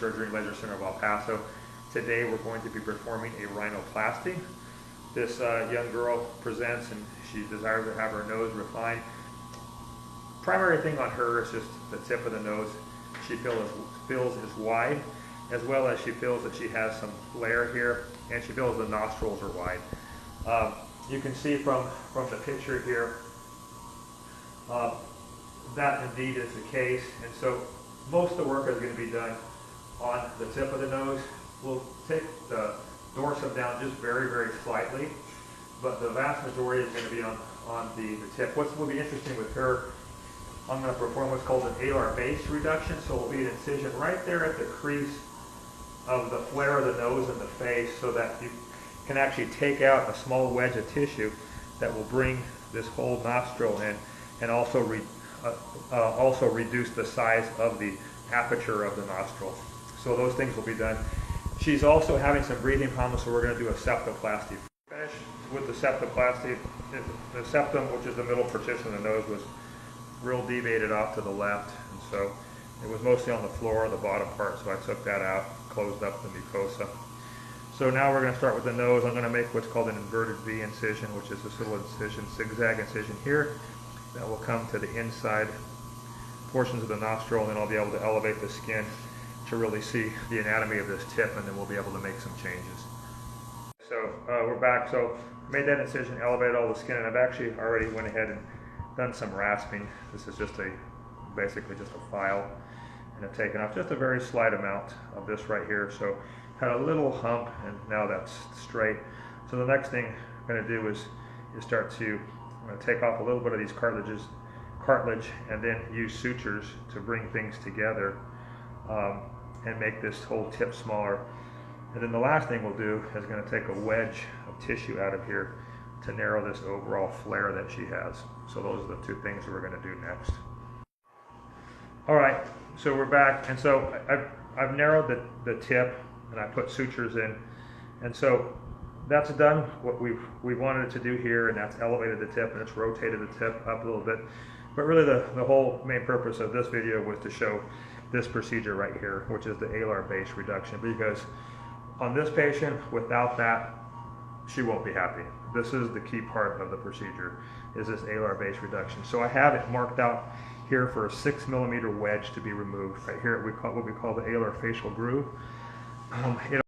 Surgery and Laser Center of El Paso. Today we're going to be performing a rhinoplasty. This young girl presents and she desires to have her nose refined. Primary thing on her is just the tip of the nose. She feels is wide, as well as she feels that she has some flare here, and she feels the nostrils are wide. You can see from the picture here that indeed is the case, and so most of the work is going to be done on the tip of the nose. We'll take the dorsum down just very, very slightly, but the vast majority is going to be on the tip. What will be interesting with her, I'm going to perform what's called an alar base reduction, so it will be an incision right there at the crease of the flare of the nose and the face, so that you can actually take out a small wedge of tissue that will bring this whole nostril in, and also reduce the size of the aperture of the nostril. So those things will be done. She's also having some breathing problems, so we're going to do a septoplasty. Finish with the septoplasty. The septum, which is the middle partition of the nose, was real deviated off to the left, and so it was mostly on the floor, the bottom part, so I took that out, closed up the mucosa. So now we're going to start with the nose. I'm going to make what's called an inverted V incision, which is this little incision, zigzag incision here, that will come to the inside portions of the nostril, and then I'll be able to elevate the skin to really see the anatomy of this tip, and then we'll be able to make some changes. So we're back. So I made that incision, elevated all the skin, and I've actually already went ahead and done some rasping. This is just basically just a file, and I've taken off just a very slight amount of this right here. So had a little hump, and now that's straight. So the next thing I'm going to do is start to take off a little bit of these cartilage, and then use sutures to bring things together and make this whole tip smaller. And then the last thing we'll do is going to take a wedge of tissue out of here to narrow this overall flare that she has. So those are the two things that we're going to do next. All right, so we're back, and so I've narrowed the tip, and I put sutures in, and so that's done what we wanted it to do here, and that's elevated the tip, and it's rotated the tip up a little bit. But really the whole main purpose of this video was to show this procedure right here, which is the alar base reduction, because on this patient, without that, she won't be happy. This is the key part of the procedure, is this alar base reduction. So I have it marked out here for a 6mm wedge to be removed. Right here, what we call the alar facial groove.